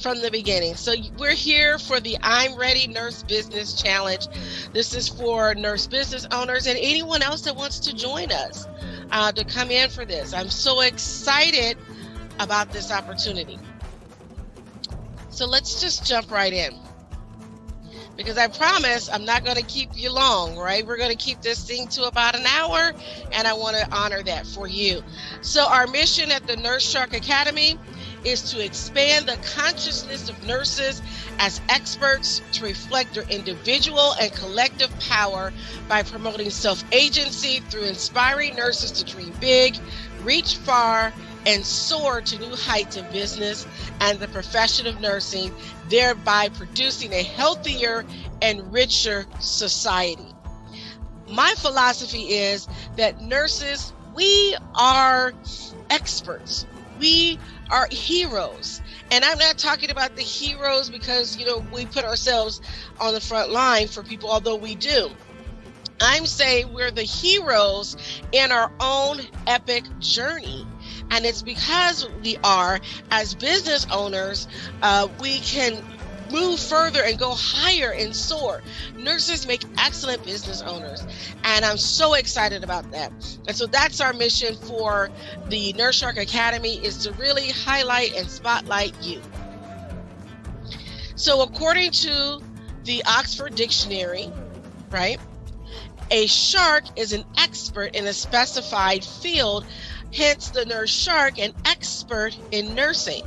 from the beginning. So we're here for the I'm Ready Nurse Business Challenge. This is for nurse business owners and anyone else that wants to join us to come in for this. I'm so excited about this opportunity. So let's just jump right in, because I promise I'm not going to keep you long, right? We're going to keep this thing to about an hour, and I want to honor that for you. So our mission at the Nurse Shark Academy is to expand the consciousness of nurses as experts to reflect their individual and collective power by promoting self-agency through inspiring nurses to dream big, reach far, and soar to new heights in business and the profession of nursing, thereby producing a healthier and richer society. My philosophy is that nurses, we are experts. We are heroes. And I'm not talking about the heroes because, we put ourselves on the front line for people, although we do. I'm saying we're the heroes in our own epic journey. And it's because we are, as business owners, we can move further and go higher and soar. Nurses make excellent business owners, and I'm so excited about that. And so that's our mission for the Nurse Shark Academy, is to really highlight and spotlight you. So according to the Oxford Dictionary, right, a shark is an expert in a specified field. Hence the nurse shark, an expert in nursing.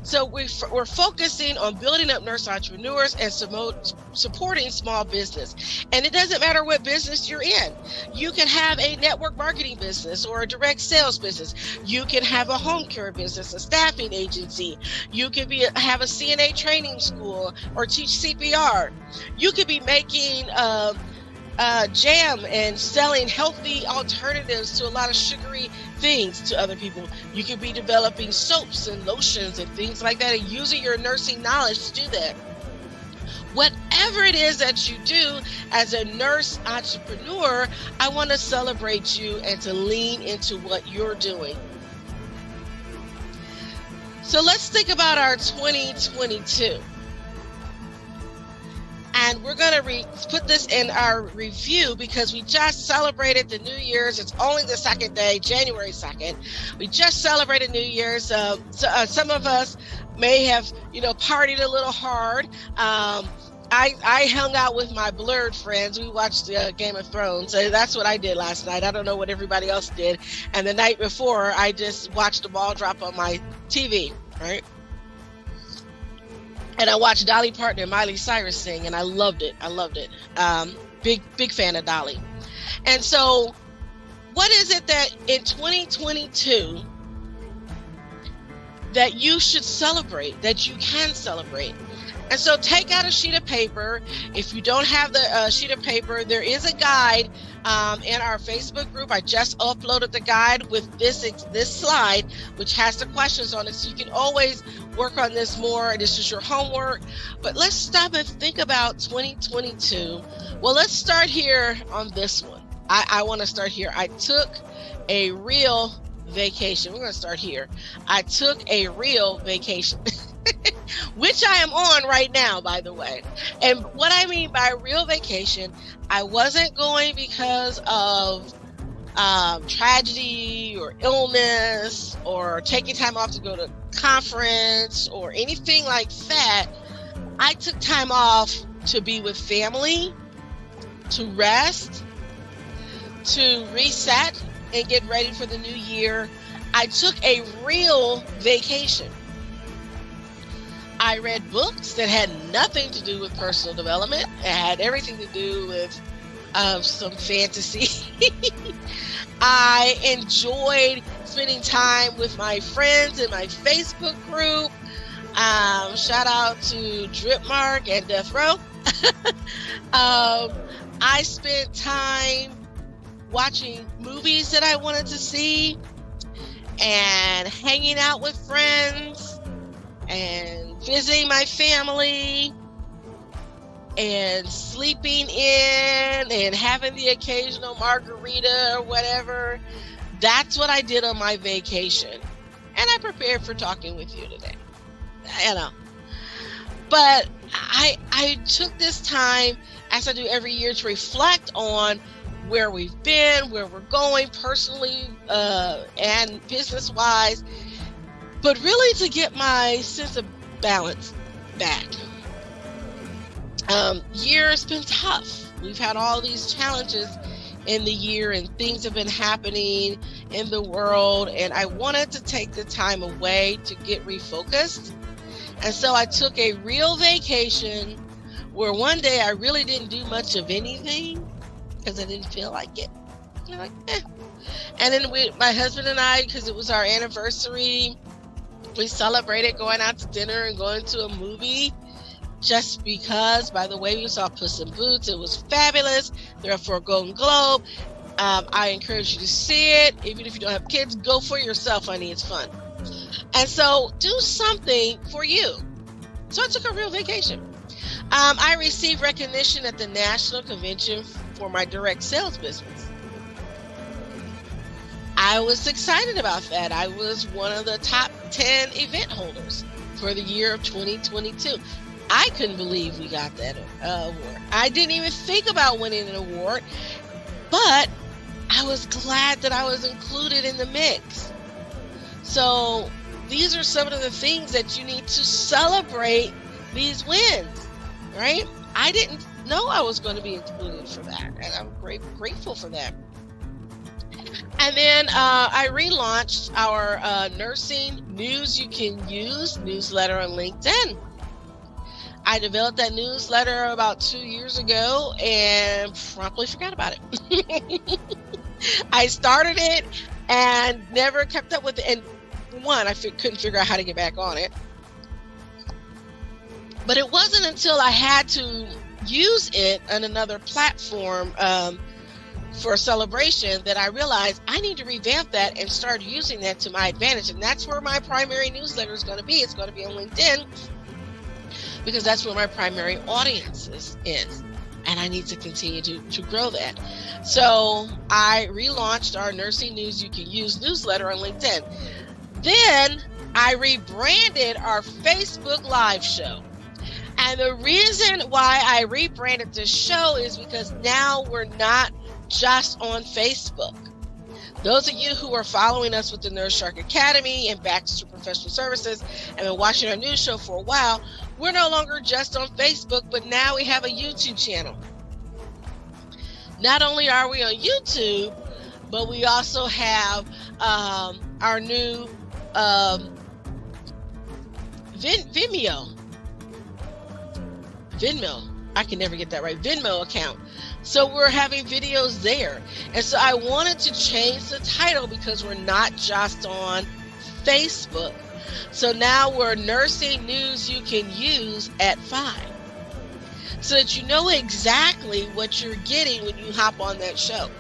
So we're focusing on building up nurse entrepreneurs and supporting small business. And it doesn't matter what business you're in. You can have a network marketing business or a direct sales business. You can have a home care business, a staffing agency. You can have a CNA training school or teach CPR. You could be making jam and selling healthy alternatives to a lot of sugary things to other people. You could be developing soaps and lotions and things like that and using your nursing knowledge to do that. Whatever it is that you do as a nurse entrepreneur, I want to celebrate you and to lean into what you're doing. So let's think about our 2022. And we're going to put this in our review because we just celebrated the New Year's. It's only the second day, January 2nd. We just celebrated New Year's. Some of us may have, partied a little hard. I hung out with my blurred friends. We watched Game of Thrones. So that's what I did last night. I don't know what everybody else did. And the night before, I just watched the ball drop on my TV, right? And I watched Dolly Parton and Miley Cyrus sing, and I loved it. Big fan of Dolly. And so what is it that in 2022 that you should celebrate, that you can celebrate? And so take out a sheet of paper. If you don't have the sheet of paper, there is a guide in our Facebook group. I just uploaded the guide with this slide, which has the questions on it. So you can always work on this more. This is your homework. But let's stop and think about 2022. Well, let's start here on this one. I want to start here. I took a real vacation. We're going to start here. I took a real vacation. Which I am on right now, by the way. And what I mean by real vacation, I wasn't going because of tragedy or illness or taking time off to go to conference or anything like that. I took time off to be with family, to rest, to reset and get ready for the new year. I took a real vacation. I read books that had nothing to do with personal development. It had everything to do with some fantasy. I enjoyed spending time with my friends in my Facebook group. Shout out to Dripmark and Death Row. I spent time watching movies that I wanted to see and hanging out with friends and visiting my family and sleeping in and having the occasional margarita or whatever. That's what I did on my vacation. And I prepared for talking with you today. But I took this time, as I do every year, to reflect on where we've been, where we're going personally and business-wise, but really to get my sense of balance back. Year's been tough. We've had all these challenges in the year, and things have been happening in the world, and I wanted to take the time away to get refocused. And so I took a real vacation where one day I really didn't do much of anything because I didn't feel like it. Like, eh. And then my husband and I, because it was our anniversary, we celebrated going out to dinner and going to a movie. Just because, by the way, we saw Puss in Boots. It was fabulous. They're up for a Golden Globe. I encourage you to see it. Even if you don't have kids, go for yourself, honey. It's fun. And so do something for you. So I took a real vacation. I received recognition at the National Convention for my direct sales business. I was excited about that. I was one of the top 10 event holders for the year of 2022. I couldn't believe we got that award. I didn't even think about winning an award, but I was glad that I was included in the mix. So these are some of the things that you need to celebrate these wins, right? I didn't know I was going to be included for that, and I'm grateful for that. And then I relaunched our Nursing News You Can Use newsletter on LinkedIn. I developed that newsletter about 2 years ago and promptly forgot about it. I started it and never kept up with it. And one, I couldn't figure out how to get back on it. But it wasn't until I had to use it on another platform for a celebration that I realized I need to revamp that and start using that to my advantage. And that's where my primary newsletter is going to be. It's going to be on LinkedIn, because that's where my primary audience is. And I need to continue to grow that. So I relaunched our Nursing News You Can Use newsletter on LinkedIn. Then I rebranded our Facebook Live show. And the reason why I rebranded the show is because now we're not just on Facebook. Those of you who are following us with the Nurse Shark Academy and Baxter Professional Services and been watching our news show for a while, we're no longer just on Facebook, but now we have a YouTube channel. Not only are we on YouTube, but we also have our new Vimeo. I can never get that right. Venmo account. So we're having videos there. And so I wanted to change the title because we're not just on Facebook. So now we're Nursing News You Can Use at 5. So that you know exactly what you're getting when you hop on that show.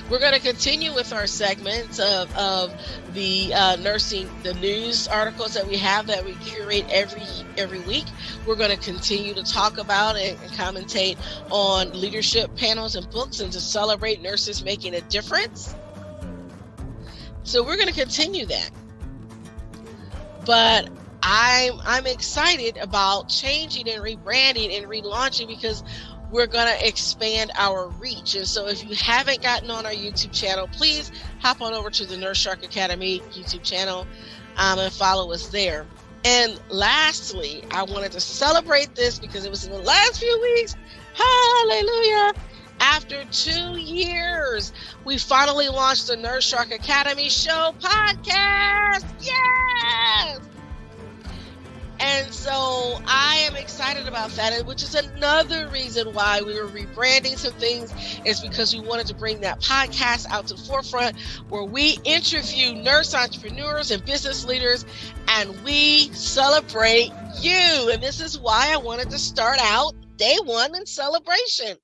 We're going to continue with our segments of the the news articles that we have that we curate every week. We're going to continue to talk about and commentate on leadership panels and books, and to celebrate nurses making a difference. So we're going to continue that. But I'm excited about changing and rebranding and relaunching, because we're going to expand our reach. And so if you haven't gotten on our YouTube channel, please hop on over to the Nurse Shark Academy YouTube channel and follow us there. And lastly, I wanted to celebrate this because it was in the last few weeks. Hallelujah. After 2 years, we finally launched the Nurse Shark Academy Show podcast. Yes! And so I am excited about that, which is another reason why we were rebranding some things, is because we wanted to bring that podcast out to the forefront, where we interview nurse entrepreneurs and business leaders, and we celebrate you. And this is why I wanted to start out day one in celebration.